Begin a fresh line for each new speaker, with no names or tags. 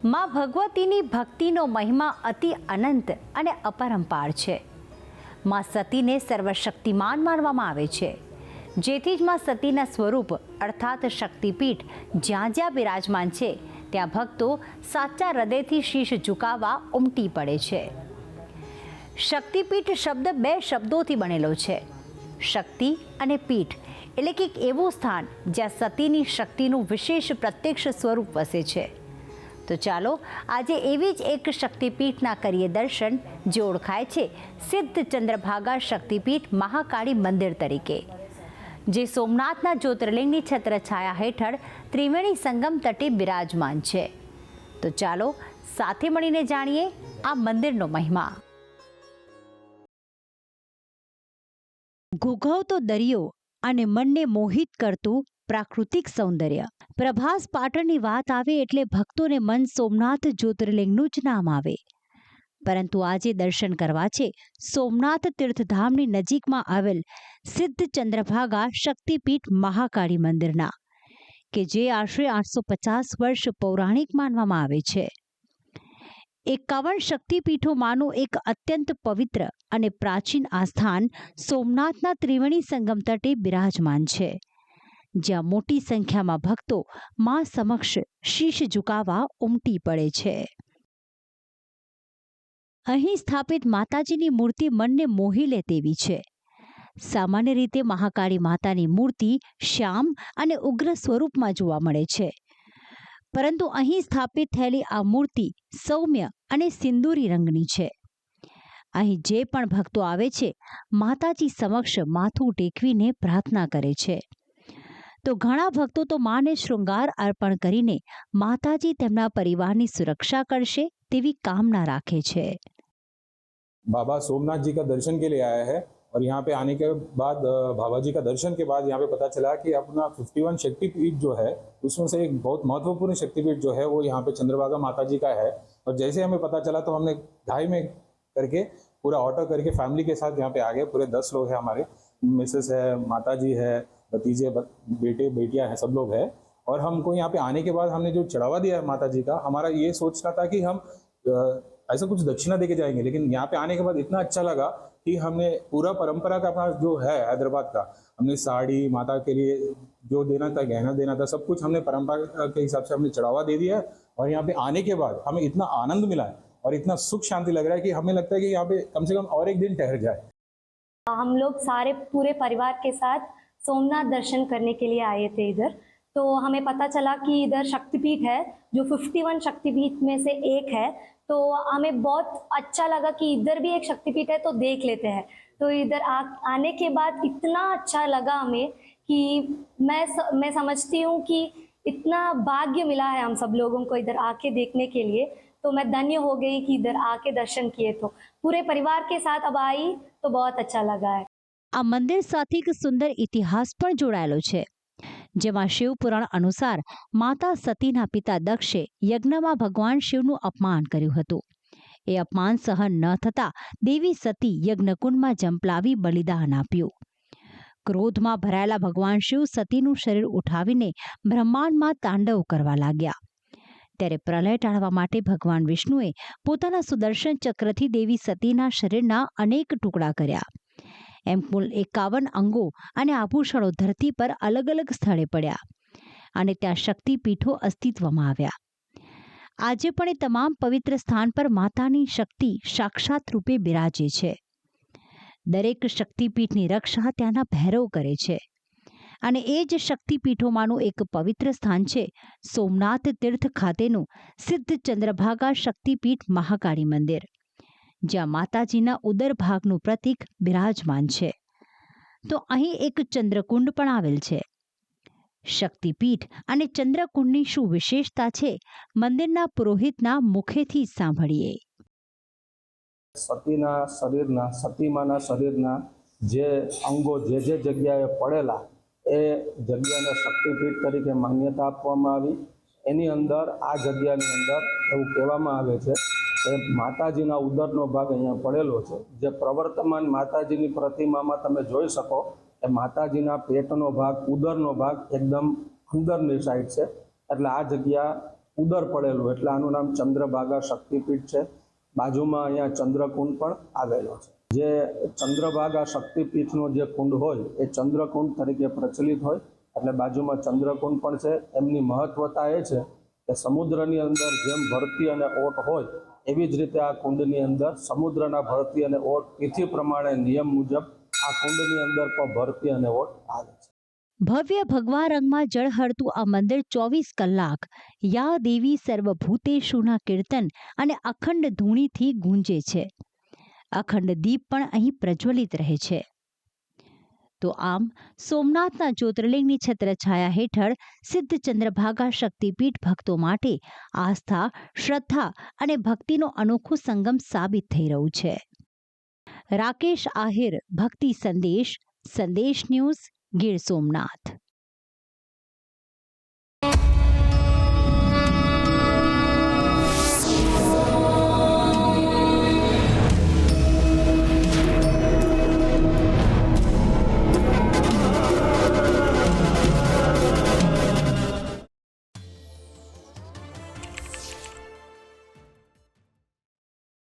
માં ભગવતીની ભક્તિનો મહિમા અતિ અનંત અને અપરંપાર છે। માં સતીને સર્વશક્તિમાન માનવામાં આવે છે, જેથી જ માં સતીના સ્વરૂપ અર્થાત શક્તિપીઠ જ્યાં જ્યાં બિરાજમાન છે ત્યાં ભક્તો સાચા હૃદયથી શીશ ઝુકાવવા ઉમટી પડે છે। શક્તિપીઠ શબ્દ બે શબ્દોથી બનેલો છે। શક્તિ અને પીઠ એટલે કે એક એવું સ્થાન જ્યાં સતીની શક્તિનું વિશેષ પ્રત્યક્ષ સ્વરૂપ વસે છે। તો ચાલો આજે એવી જ એક શક્તિપીઠના કરીએ દર્શન, જે ઓળખાય છે સિદ્ધ ચંદ્રભાગા શક્તિપીઠ મહાકાળી મંદિર તરીકે, જે સોમનાથના જ્યોતિર્લિંગની છત્રછાયા હેઠળ ત્રિવેણી સંગમ તટે બિરાજમાન છે। તો ચાલો સાથે મળીને જાણીએ આ મંદિરનો મહિમા। ઘૂઘવતો દરિયો અને મનને મોહિત કરતું પ્રાકૃતિક સૌંદર્ય। પ્રભાસ પાટણની વાત આવે એટલે ભક્તોને મન સોમનાથ જ્યોતિર્લિંગનું જ નામ આવે, પરંતુ આજે દર્શન કરવા છે સોમનાથ તીર્થધામની નજીકમાં આવેલ સિદ્ધ ચંદ્રભાગા શક્તિપીઠ મહાકાળી મંદિરના, કે જે આશરે 850 વર્ષ પૌરાણિક માનવામાં આવે છે। 51 શક્તિપીઠોમાંનું એક અત્યંત પવિત્ર અને પ્રાચીન આ સ્થાન સોમનાથના ત્રિવેણી સંગમ તટે બિરાજમાન છે, જ્યાં મોટી સંખ્યામાં ભક્તો માં સમક્ષ શીશ ઝુકાવવા ઉમટી પડે છે। અહીં સ્થાપિત માતાજીની મૂર્તિ મનને મોહી લે તેવી છે। સામાન્ય રીતે મહાકાળી માતાની મૂર્તિ શ્યામ અને ઉગ્ર સ્વરૂપમાં જોવા મળે છે, પરંતુ અહીં સ્થાપિત થયેલી આ મૂર્તિ સૌમ્ય અને સિંદૂરી રંગની છે। અહીં જે પણ ભક્તો આવે છે માતાજી સમક્ષ માથું ટેકવીને પ્રાર્થના કરે છે, તો ઘણા ભક્તો તો માને શૃંગાર અર્પણ કરીને માતાજી તેમના પરિવારની सुरक्षा करશે તેવી કામના રાખે છે।
बाबा सोमनाथ जी का दर्शन के लिए आया है और यहाँ पे आने के बाद बाबा जी का दर्शन के बाद यहाँ पे पता चला कि अपना 51 शक्तिपीठ जो है उसमें से एक बहुत महत्वपूर्ण शक्तिपीठ जो है वो यहाँ पे चंद्रभागा माता जी का है। और जैसे हमें पता चला तो हमने ढाई में करके पूरा ऑटो करके फैमिली के साथ यहाँ पे आ गए। पूरे 10 लोग हैं, हमारे मिसेस है, माता जी है, भतीजे बेटे बेटियाँ हैं, सब लोग हैं। और हमको यहाँ पे आने के बाद हमने जो चढ़ावा दिया है माता जी का, हमारा ये सोचना था कि हम ऐसा कुछ दक्षिणा देके जाएंगे, लेकिन यहाँ पे आने के बाद इतना अच्छा लगा कि हमने पूरा परंपरा का अपना जो है हैदराबाद का, हमने साड़ी माता के लिए जो देना था, गहना देना था, सब कुछ हमने परंपरा के हिसाब से हमने चढ़ावा दे दिया है। और यहाँ पे आने के बाद हमें इतना आनंद मिला है और इतना सुख शांति लग रहा है कि हमें लगता है कि यहाँ पे कम से कम और एक दिन ठहर जाए।
हम लोग सारे पूरे परिवार के साथ सोमनाथ दर्शन करने के लिए आए थे इधर, तो हमें पता चला कि इधर शक्तिपीठ है जो 51 शक्तिपीठ में से एक है। तो हमें बहुत अच्छा लगा कि इधर भी एक शक्तिपीठ है तो देख लेते हैं। तो इधर आने के बाद इतना अच्छा लगा हमें कि मैं समझती हूँ कि इतना भाग्य मिला है हम सब लोगों को इधर आके देखने के लिए। तो मैं धन्य हो गई कि इधर आके दर्शन किए। तो पूरे परिवार के साथ अब आई तो बहुत अच्छा लगा है।
આ મંદિર સાથે એક સુંદર ઇતિહાસ પણ જોડાયેલો છે, જેમાં શિવ પુરાણ અનુસાર માતા સતીના પિતા દક્ષે યજ્ઞમાં ભગવાન શિવનું અપમાન કર્યું હતું। એ અપમાન સહન ન થતા દેવી સતી યજ્ઞકુંડમાં જંપલાવી બલિદાન આપ્યું। ક્રોધમાં ભરાયેલા ભગવાન શિવ સતીનું શરીર ઉઠાવીને બ્રહ્માંડમાં તાંડવ કરવા લાગ્યા। ત્યારે પ્રલય ટાળવા માટે ભગવાન વિષ્ણુએ પોતાના સુદર્શન ચક્રથી દેવી સતીના શરીરના અનેક ટુકડા કર્યા। એમ કુલ 51 અંગો અને આભૂષણો ધરતી પર અલગ અલગ સ્થળે પડ્યા અને ત્યાં શક્તિપીઠો અસ્તિત્વમાં આવ્યા। આજે પણ એ તમામ પવિત્ર સ્થાન પર માતાની શક્તિ સાક્ષાત રૂપે બિરાજે છે। દરેક શક્તિપીઠની રક્ષા ત્યાંના ભૈરવ કરે છે અને એ જ શક્તિપીઠોમાંનું એક પવિત્ર સ્થાન છે સોમનાથ તીર્થ ખાતેનું સિદ્ધ ચંદ્રભાગા શક્તિપીઠ મહાકાળી મંદિર, જ્યાં માતાજીના ઉદર ભાગનું પ્રતીક બિરાજમાન છે। તો અહીં એક ચંદ્રકુંડ પણ આવેલ છે। શક્તિપીઠ અને ચંદ્રકુંડની શું વિશેષતા છે, મંદિરના પુરોહિતના મુખેથી સાંભળીએ।
સતીના શરીરના, સતીમાના શરીરના જે અંગો જે જગ્યાએ પડેલા એ જગ્યાને શક્તિપીઠ તરીકે માન્યતા આપવામાં આવી। એની અંદર આ જગ્યાની અંદર એવું કહેવામાં આવે છે કે માતાજીના ઉદરનો ભાગ અહીંયા પડેલો છે। જે પ્રવર્તમાન માતાજીની પ્રતિમામાં તમે જોઈ શકો કે માતાજીના પેટનો ભાગ, ઉદરનો ભાગ એકદમ અંદરની સાઈડ છે। એટલે આ જગ્યા ઉદર પડેલું એટલે આનું નામ ચંદ્રભાગા શક્તિપીઠ છે. બાજુમાં અહીંયા ચંદ્રકુંડ પણ આવેલો છે. જે ચંદ્રભાગા શક્તિપીઠનો જે કુંડ હોય એ ચંદ્રકુંડ તરીકે પ્રચલિત હોય એટલે બાજુમાં ચંદ્રકુંડ પણ છે. એમની મહત્વતા એ છે કે સમુદ્રની અંદર જેમ ભરતી અને ઓટ હોય એવી જ રીતે આ કુંડની અંદર સમુદ્રના ભરતી અને ઓટ તિથિ પ્રમાણે નિયમ મુજબ આ કુંડની અંદર પણ ભરતી અને ઓટ આવે છે.
ભવ્ય ભગવા રંગમાં ઝળહળતું આ મંદિર 24 કલાક યા દેવી સર્વભૂતેષુના કીર્તન અને અખંડ ધૂણીથી ગુંજે છે. અખંડ દીપ પણ અહીં પ્રજ્વલિત રહે છે. તો આમ સોમનાથના જ્યોતિર્લિંગની છત્રછાયા હેઠળ સિદ્ધ ચંદ્રભાગા શક્તિપીઠ ભક્તો માટે આસ્થા, શ્રદ્ધા અને ભક્તિનો અનોખો સંગમ સાબિત થઈ રહ્યું છે. રાકેશ આહિર, ભક્તિ સંદેશ, સંદેશ ન્યૂઝ, ગીર સોમનાથ.